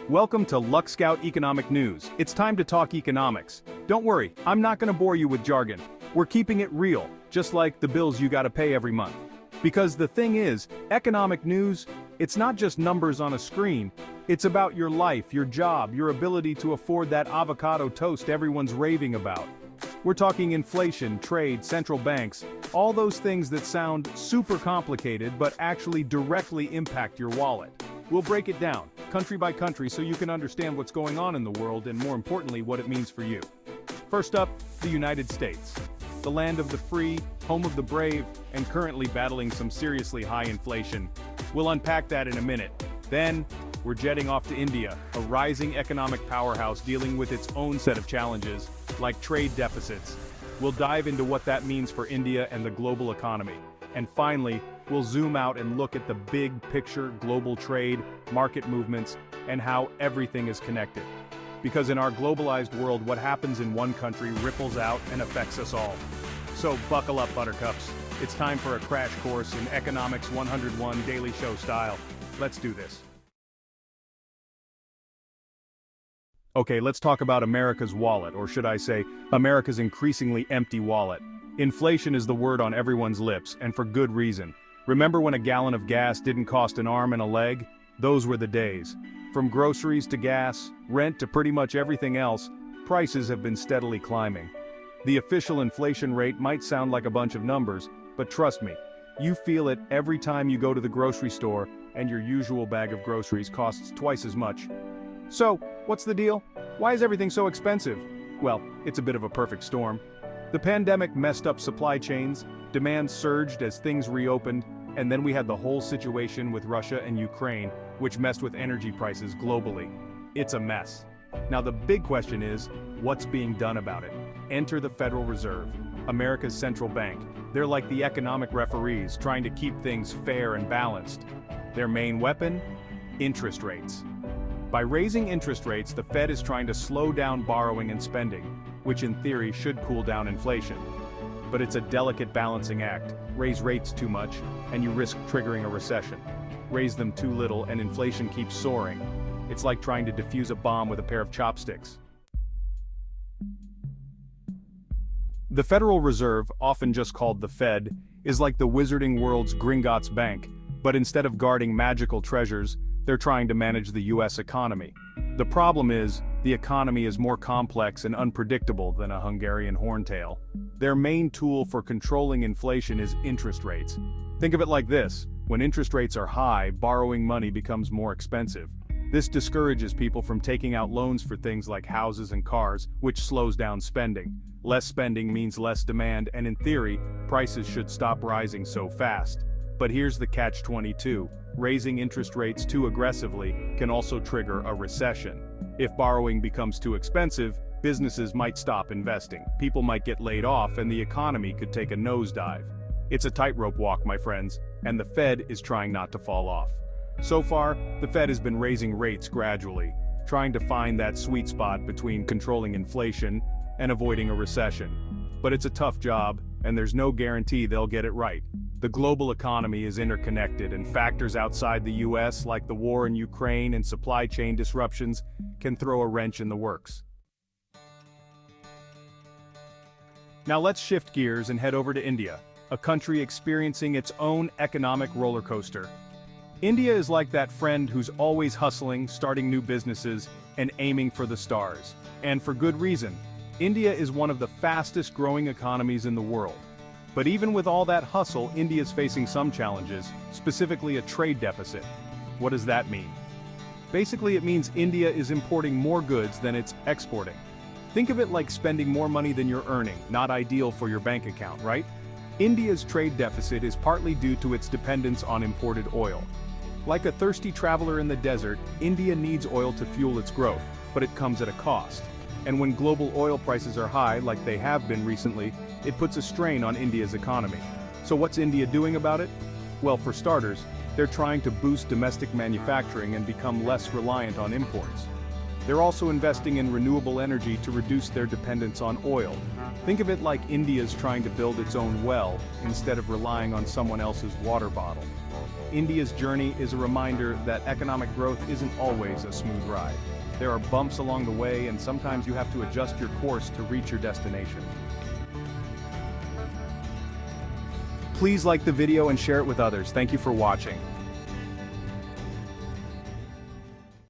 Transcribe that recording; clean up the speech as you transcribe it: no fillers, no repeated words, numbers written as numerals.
Welcome to LuckScout Economic News. It's time to talk economics. Don't worry, I'm not gonna bore you with jargon. We're keeping it real, just like the bills you gotta pay every month. Because the thing is, economic news, it's not just numbers on a screen. It's about your life, your job, your ability to afford that avocado toast everyone's raving about. We're talking inflation, trade, central banks, all those things that sound super complicated but actually directly impact your wallet. We'll break it down, country by country, so you can understand what's going on in the world and more importantly what it means for you. First up, the United States. The land of the free, home of the brave, and currently battling some seriously high inflation. We'll unpack that in a minute. Then, we're jetting off to India, a rising economic powerhouse dealing with its own set of challenges, like trade deficits. We'll dive into what that means for India and the global economy. And finally, we'll zoom out and look at the big picture, global trade, market movements, and how everything is connected. Because in our globalized world, what happens in one country ripples out and affects us all. So buckle up, buttercups. It's time for a crash course in Economics 101 Daily Show style. Let's do this. Okay, let's talk about America's wallet, or should I say, America's increasingly empty wallet. Inflation is the word on everyone's lips, and for good reason. Remember when a gallon of gas didn't cost an arm and a leg? Those were the days. From groceries to gas, rent to pretty much everything else, prices have been steadily climbing. The official inflation rate might sound like a bunch of numbers, but trust me, you feel it every time you go to the grocery store and your usual bag of groceries costs twice as much. So, what's the deal? Why is everything so expensive? Well, it's a bit of a perfect storm. The pandemic messed up supply chains, demand surged as things reopened, and then we had the whole situation with Russia and Ukraine, which messed with energy prices globally. It's a mess. Now the big question is, what's being done about it? Enter the Federal Reserve, America's central bank. They're like the economic referees, trying to keep things fair and balanced. Their main weapon? Interest rates. By raising interest rates, the Fed is trying to slow down borrowing and spending, which in theory should cool down inflation. But it's a delicate balancing act. Raise rates too much, and you risk triggering a recession. Raise them too little, and inflation keeps soaring. It's like trying to defuse a bomb with a pair of chopsticks. The Federal Reserve, often just called the Fed, is like the wizarding world's Gringotts Bank, but instead of guarding magical treasures, they're trying to manage the US economy. The problem is, the economy is more complex and unpredictable than a Hungarian horntail. Their main tool for controlling inflation is interest rates. Think of it like this: when interest rates are high, borrowing money becomes more expensive. This discourages people from taking out loans for things like houses and cars, which slows down spending. Less spending means less demand, and in theory, prices should stop rising so fast. But here's the catch-22. Raising interest rates too aggressively can also trigger a recession. If borrowing becomes too expensive, businesses might stop investing, people might get laid off, and the economy could take a nosedive. It's a tightrope walk, my friends, and the Fed is trying not to fall off. So far, the Fed has been raising rates gradually, trying to find that sweet spot between controlling inflation and avoiding a recession. But it's a tough job, and there's no guarantee they'll get it right. The global economy is interconnected, and factors outside the US, like the war in Ukraine and supply chain disruptions, can throw a wrench in the works. Now let's shift gears and head over to India, a country experiencing its own economic roller coaster. India is like that friend who's always hustling, starting new businesses, and aiming for the stars. And for good reason. India is one of the fastest growing economies in the world. But even with all that hustle, India is facing some challenges, specifically a trade deficit. What does that mean? Basically, it means India is importing more goods than it's exporting. Think of it like spending more money than you're earning, not ideal for your bank account, right? India's trade deficit is partly due to its dependence on imported oil. Like a thirsty traveler in the desert, India needs oil to fuel its growth, but it comes at a cost. And when global oil prices are high, like they have been recently, it puts a strain on India's economy. So what's India doing about it? Well, for starters, they're trying to boost domestic manufacturing and become less reliant on imports. They're also investing in renewable energy to reduce their dependence on oil. Think of it like India's trying to build its own well, instead of relying on someone else's water bottle. India's journey is a reminder that economic growth isn't always a smooth ride. There are bumps along the way, and sometimes you have to adjust your course to reach your destination. Please like the video and share it with others. Thank you for watching.